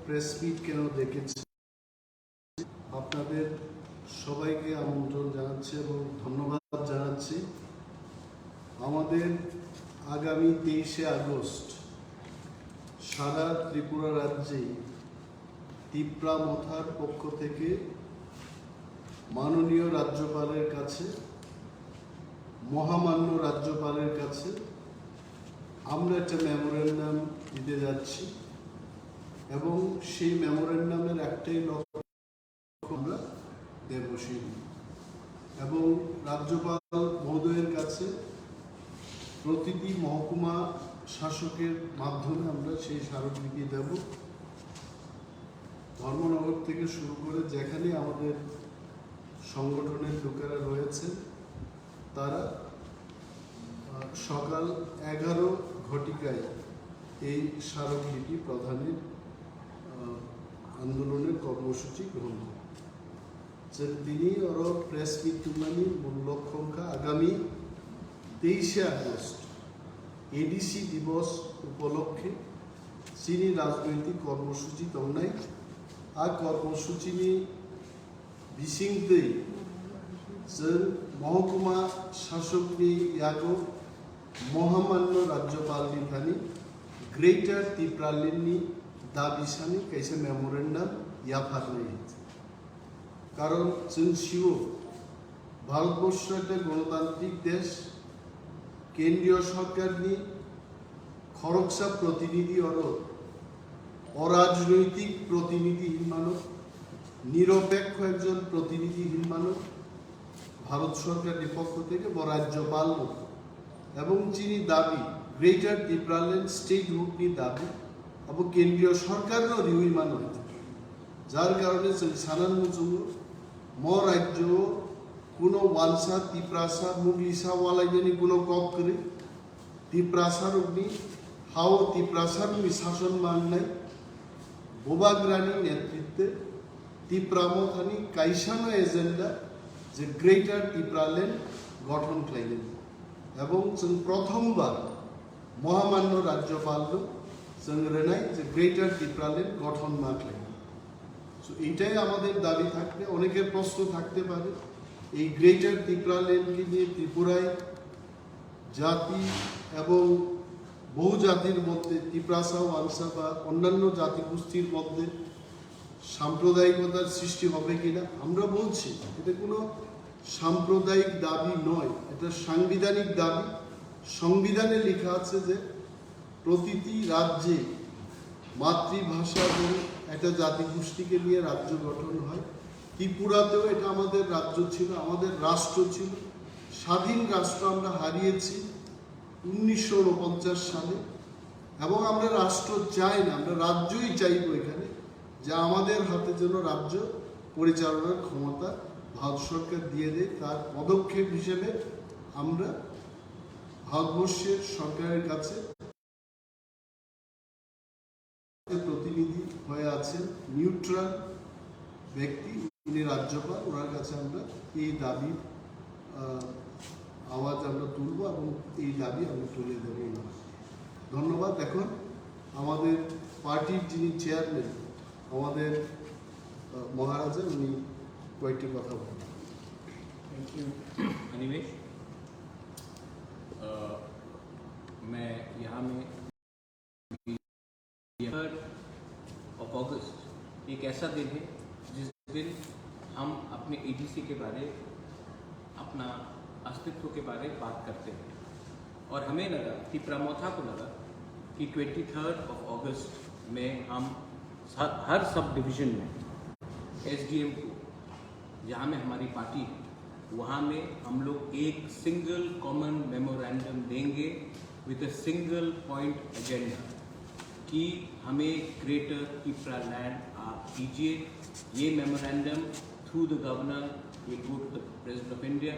Press meet কেন ডেকেছি, আপনাদের সবাইকে আমন্ত্রণ জানাচ্ছি এবং ধন্যবাদ জানাচ্ছি। আমাদের আগামী 23শে আগস্ট সারা ত্রিপুরা রাজ্যে তিপ্রা মথার পক্ষ থেকে মাননীয় রাজ্যপালের কাছে, মহামান্য রাজ্যপালের কাছে আমরা একটা মেমোরেন্ডাম দিতে যাচ্ছি এবং সেই মেমোরেন্ডামের একটাই লক্ষ্য আমরা দেবশীল এবং রাজ্যপাল মহোদয়ের কাছে প্রতিটি মহকুমা শাসকের মাধ্যমে আমরা সেই স্মারকলিপি দেব। ধর্মনগর থেকে শুরু করে যেখানে আমাদের সংগঠনের লোকেরা রয়েছে তারা সকাল 11 ঘটিকায় এই স্মারকলিপি প্রদানের আন্দোলনের কর্মসূচি গ্রহণ করেন। তিনি প্রেস মিট মূল লক্ষ্য আগামী 23শে আগস্ট এডিসি দিবস উপলক্ষে চিনি রাজনৈতিক কর্মসূচি তমনাই આ কর্মসূচিની વિશિંગથી મહકુમા શાસકની યાગો મહામાન્ય રાજ્યપાલની થાની ગ્રેટર તિપ્રાલીની દાબિસાની કૈસે મેમોરેન્ડમ યાફાર નહીં কারণ শিও ভারতবর্ষ একটা গণতান্ত্রিক দেশ, কেন্দ্রীয় সরকারনি খরকসা প্রতিনিধি অরাজনৈতিক প্রতিনিধিহীন মানব, নিরপেক্ষ একজন প্রতিনিধিহীন মানব ভারত সরকারের পক্ষ থেকে বা রাজ্যপাল এবং যিনি দাবি গ্রেটার ত্রিপুরাল্যান্ড স্টেট হুকনি দাবি এবং কেন্দ্রীয় সরকারও রিউই মানব, যার কারণে সানান মুজুম ম রাজ্য কোনো ওয়ালসা তিপ্রাসা মুগলিসা ওয়ালাইনি কোনো কক করে তিপ্রাসার অগ্নি হাও তিপ্রাসার শাসন মাননাই বোবাগ্রানি নেতৃত্বে তিপ্রামথানি কাইসানো এজেন্ডা যে গ্রেটার ত্রিপুরাল্যান্ড গঠন খাইলেন এবং প্রথমবার মহামান্য রাজ্যপাল রেনাই যে গ্রেটার ত্রিপুরাল্যান্ড গঠন মাখলেন। এইটাই আমাদের দাবি থাকবে। অনেকের প্রশ্ন থাকতে পারে এই গ্রেটার ত্রিপুরাল্যান্ডকে নিয়ে ত্রিপুরায় জাতি এবং বহু জাতির মধ্যে তিপ্রাসা ওয়াংসা বা অন্যান্য জাতিগোষ্ঠীর মধ্যে সাম্প্রদায়িকতার সৃষ্টি হবে কিনা। আমরা বলছি এটা কোনো সাম্প্রদায়িক দাবি নয়, এটা সাংবিধানিক দাবি। সংবিধানে লেখা আছে যে প্রতিটি রাজ্যে মাতৃভাষা এবং একটা জাতিগোষ্ঠীকে নিয়ে রাজ্য গঠন হয়। ত্রিপুরাতেও এটা আমাদের রাজ্য ছিল, আমাদের রাষ্ট্র ছিল। স্বাধীন রাষ্ট্র আমরা হারিয়েছি 1949 সালে এবং আমরা রাষ্ট্র চাই না, আমরা রাজ্যই চাইব এখানে, যে আমাদের হাতে যেন রাজ্য পরিচালনার ক্ষমতা ভারত সরকার দিয়ে দেয়। তার পদক্ষেপ হিসেবে আমরা ভারতবর্ষের সরকারের কাছে প্রতিনিধি হয়ে আছেন নিউট্রাল ব্যক্তি, উনি রাজ্যপাল, ওনার কাছে আমরা এই দাবি আওয়াজ আমরা তুলব এবং এই দাবি আমরা তুলে দেব। ধন্যবাদ। এখন আমাদের পার্টির যিনি চেয়ারম্যান আমাদের মহারাজা, উনি কয়েকটি কথা বলেন। Thank you Animesh. मैं यहाँ में ऑफ अगस्त एक ऐसा दिन है जिस दिन हम अपने एडीसी के बारे, अपना अस्तित्व के बारे बात करते हैं और हमें लगा कि प्रमोथा को लगा कि 23 अगस्त में हम हर सब डिवीज़न में एसडीएम को, जहाँ में हमारी पार्टी है, वहाँ में हम लोग एक सिंगल कॉमन मेमोरेंडम देंगे with a single point agenda कि हमें ग्रेटर टिप्रालैंड आप कीजिए। ये memorandum through the governor will go to the president of India,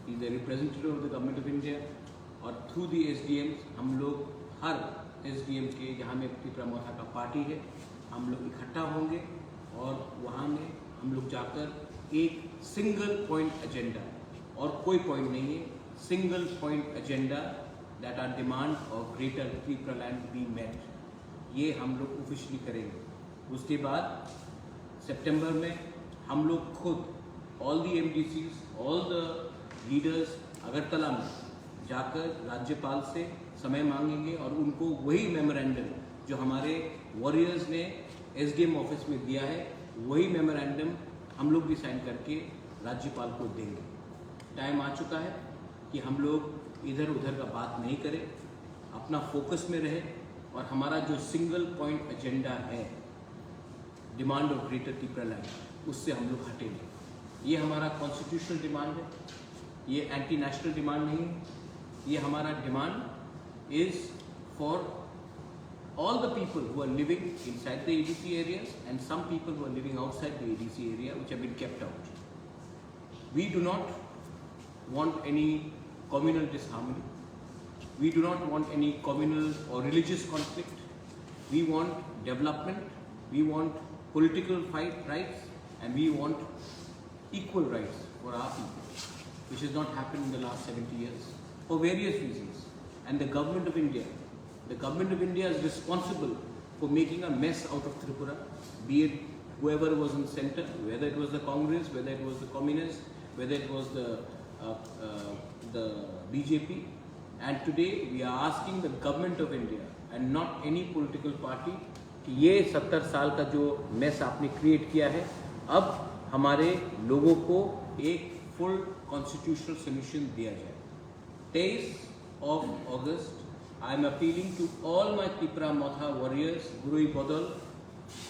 is the representative of the government of India, और थ्रू द एसडीएम हम लोग हर SDM के जहाँ में टिप्रामोथा का पार्टी है हम लोग इकट्ठा होंगे और वहाँ में हम लोग जाकर एक सिंगल पॉइंट एजेंडा, और कोई पॉइंट नहीं है, single point agenda that are demand of greater Tipraland be met, ये हम लोग ऑफिशियली करेंगे। उसके बाद सितंबर में हम लोग खुद all the MDCs, all the leaders Agartala में जाकर राज्यपाल से समय मांगेंगे और उनको वही मेमोरेंडम जो हमारे वॉरियर्स ने SDM ऑफिस में दिया है, वही मेमोरेंडम हम लोग भी साइन करके राज्यपाल को देंगे। टाइम आ चुका है कि हम लोग इधर उधर का बात नहीं करें, अपना फोकस में रहे और हमारा जो सिंगल पॉइंट एजेंडा है डिमांड ऑफ ग्रेटर तिपरालैंड, उससे हम लोग हटेंगे। ये हमारा कॉन्स्टिट्यूशनल डिमांड है, ये एंटी नेशनल डिमांड नहीं है। ये हमारा demand is for all the people who are living inside the ADC areas and some people who are living outside the ADC area which have been kept out. We do not want any communal disharmony. We do not want any communal or religious conflict. We want development. We want political rights, and we want equal rights for our people, which has not happened in the last 70 years for various reasons. And the government of India is responsible for making a mess out of Tripura, be it whoever was in center, whether it was the Congress, whether it was the Communists, whether it was the BJP. And today we are asking the government of India and not any political party कि ये 70 साल का जो mess आपने create किया है, अब हमारे लोगों को एक फुल कॉन्स्टिट्यूशनल सोल्यूशन दिया जाए। 23 अगस्त I am appealing to all my Tripura Mautha warriors, Gurui Bodal,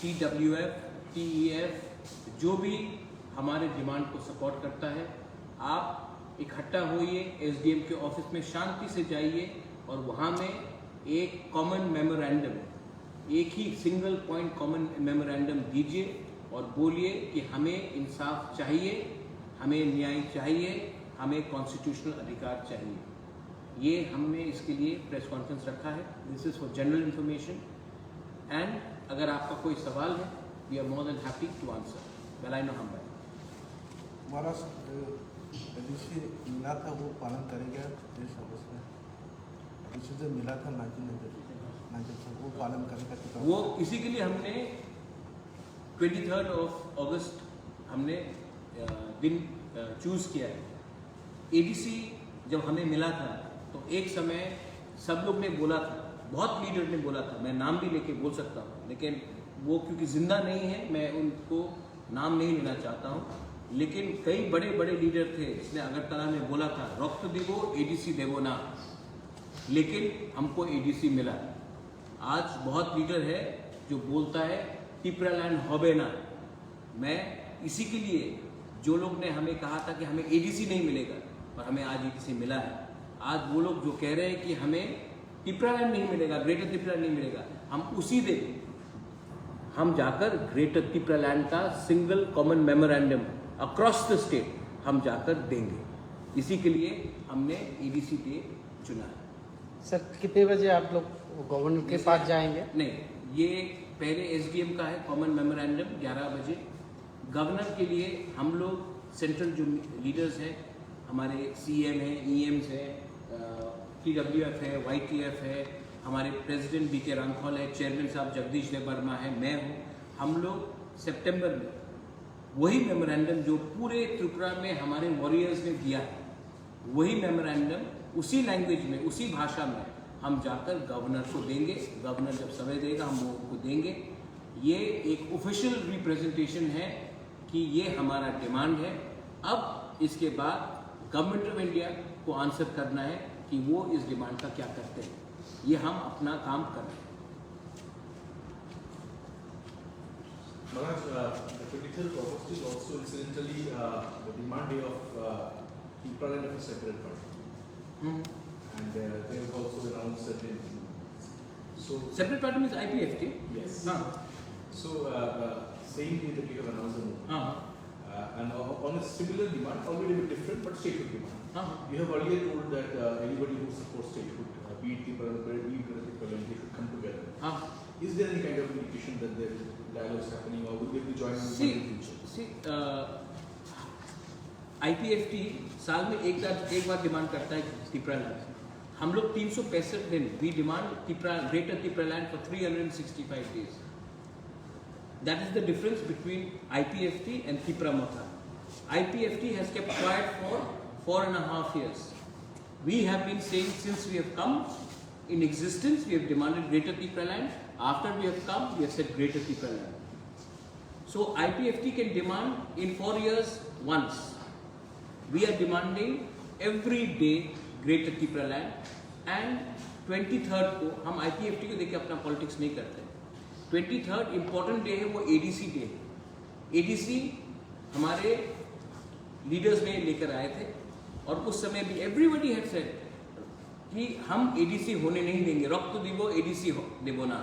TWF, TEF, जो भी हमारे डिमांड को सपोर्ट करता है, आप इकट्ठा होइए, SDM के ऑफिस में शांति से जाइए और वहाँ में एक कॉमन मेमोरेंडम, एक ही सिंगल पॉइंट कॉमन मेमोरेंडम दीजिए और बोलिए कि हमें इंसाफ चाहिए, हमें न्याय चाहिए, हमें कॉन्स्टिट्यूशनल अधिकार चाहिए। ये हमने इसके लिए प्रेस कॉन्फ्रेंस रखा है। This is for general information and अगर आपका कोई सवाल है, we are more than happy to answer. बेलाई नो हम महाराष्ट्र एडीसी मिला था वो पालन करेगा देश ऑफिस में, एडीसी जो मिला था 1997 वो पालन करेगा? वो इसी के लिए हमने 23 अगस्त हमने दिन चूज़ किया है। एडीसी जब हमें मिला था तो एक समय सब लोग ने बोला था, बहुत लीडर ने बोला था, मैं नाम भी लेके बोल सकता हूँ, लेकिन वो क्योंकि जिंदा नहीं है मैं उनको नाम नहीं लेना चाहता हूँ, लेकिन कई बड़े बड़े लीडर थे जिसने अगरतला में बोला था रक्त देवो एडीसी देवो ना, लेकिन हमको एडीसी मिला। आज बहुत लीडर है जो बोलता है तिपरालैंड होबे ना। मैं इसी के लिए जो लोग ने हमें कहा था कि हमें एडीसी नहीं मिलेगा और हमें आज एडीसी मिला है, आज वो लोग जो कह रहे हैं कि हमें तिपरालैंड नहीं मिलेगा, ग्रेटर तिपरालैंड नहीं मिलेगा, हम उसी दिन हम जाकर ग्रेटर तिपरालैंड का single common memorandum across the state हम जाकर देंगे। इसी के लिए हमने एडीसी डे चुना है। सर कितने बजे आप लोग गवर्नर के पास जाएंगे? नहीं, ये पहले SDM का है कॉमन मेमोरेंडम 11 बजे। गवर्नर के लिए हम लोग सेंट्रल जो लीडर्स हैं, हमारे CM हैं, EMs हैं, TWF है, YTF है, हमारे प्रेसिडेंट BK रांखौल है, चेयरमैन साहब जगदीश देव वर्मा है, मैं हूँ, हम लोग सितंबर में वही मेमोरेंडम जो पूरे त्रिपुरा में हमारे वॉरियर्स ने दिया है, वही मेमोरेंडम उसी लैंग्वेज में, उसी भाषा में हम जाकर गवर्नर को देंगे। गवर्नर जब समय देगा हम वो उनको देंगे। ये एक ऑफिशियल रिप्रेजेंटेशन है कि ये हमारा डिमांड है। अब इसके बाद गवर्नमेंट ऑफ इंडिया को आंसर करना है कि वो इस डिमांड का क्या करते हैं। ये हम अपना काम कर रहे हैं। Maharaj, the 23rd of August is also incidentally the demand day of Tipraland of a separate party. And they have also announced certain things. So separate party means IPFT? yes. हाँ So same day that you have announced the movement. हाँ And on a similar demand, already a bit different, but statehood demand. हाँ You have earlier told that anybody who supports statehood, be it Tipraland, be it Tipraland, they should come together. हाँ। Is there any kind of indication that the dialogue is happening, or will they be joining in the future? IPFT साल में एक बार demand करता है तिपरालैंड। हम लोग 365 दिन we demand greater Tipraland for 365 days. That is the difference between IPFT and Tipra Motha. IPFT has kept quiet for 4.5 years. We have been saying since we have come in existence, we have demanded greater Tipra land. After we have come, we have said greater Tipra land. So IPFT can demand in 4 years once. We are demanding every day greater Tipra land, and 23rd को हम IPFT को देख के अपना politics नहीं करते. 23rd important day है, वो ADC डे है. ADC हमारे लीडर्स ने लेकर आए थे और उस समय भी एवरीबडी हैड सेड कि हम ADC होने नहीं देंगे. रक्त दिवो ADC देवो ना,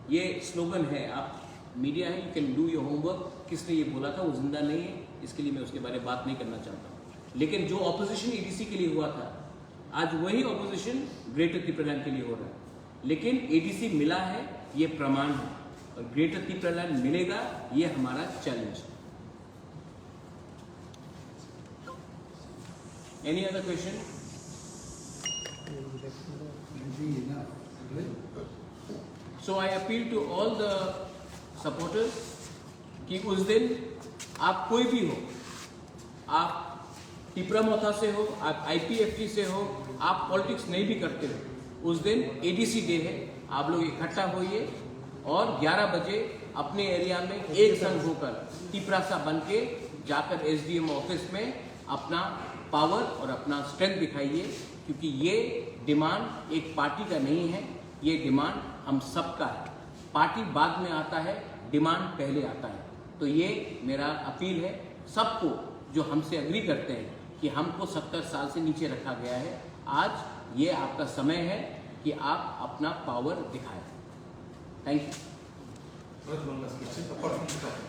ये स्लोगन है. आप मीडिया है, you can do your homework. किसने ये बोला था वो जिंदा नहीं है, इसके लिए मैं उसके बारे में बात नहीं करना चाहता. लेकिन जो ऑपोजिशन ADC के लिए हुआ था, आज वही ऑपोजिशन ग्रेटर तिपरा लैंड के लिए हो रहा है. लेकिन ADC मिला है, ये प्रमाण है, और ग्रेटर तिपरा लैंड मिलेगा, ये हमारा चैलेंज है. Any other question? So I appeal to all the supporters कि उस दिन आप कोई भी हो, आप टिपरा मोथा से हो, आप IPFT से हो, आप पॉलिटिक्स नहीं भी करते हो, उस दिन ADC डे है. आप लोग इकट्ठा होइए और 11 बजे अपने एरिया में एक संग होकर टिपरा सा बन के जाकर SDM ऑफिस में अपना पावर और अपना स्ट्रेंथ दिखाइए. क्योंकि ये डिमांड एक पार्टी का नहीं है, ये डिमांड हम सबका है. पार्टी बाद में आता है, डिमांड पहले आता है. तो ये मेरा अपील है सबको जो हमसे एग्री करते हैं कि हमको 70 साल से नीचे रखा गया है. आज ये आपका समय है कि आप अपना पावर दिखाएं. Thank you. One last question. Apart from the topic,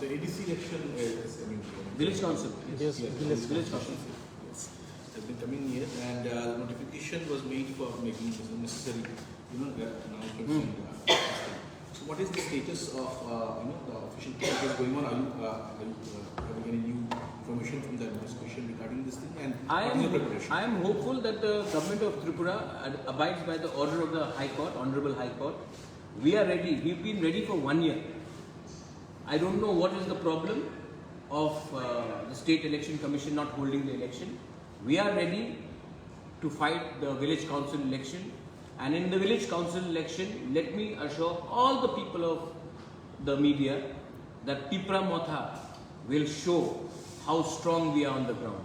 the ADC election is coming. Village council. Yes, village council. Yes, has been coming here, and the notification was made for making the necessary, announcements. So, what is the status of the official process going on? Are you having any new information from the administration regarding this thing? And what is the preparation? I am hopeful that the government of Tripura abides by the order of the High Court, Honorable High Court. We are ready. We've been ready for 1 year. I don't know what is the problem of the State Election Commission not holding the election. We are ready to fight the village council election. And in the village council election, let me assure all the people of the media that Tipra Motha will show how strong we are on the ground.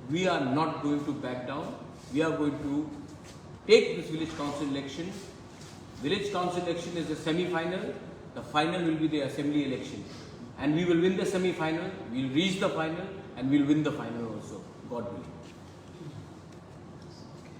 We are not going to back down. We are going to take this village council election. Village council election is the semi-final. The final will be the assembly election. And we will win the semi-final, we will reach the final, and we will win the final also, God willing.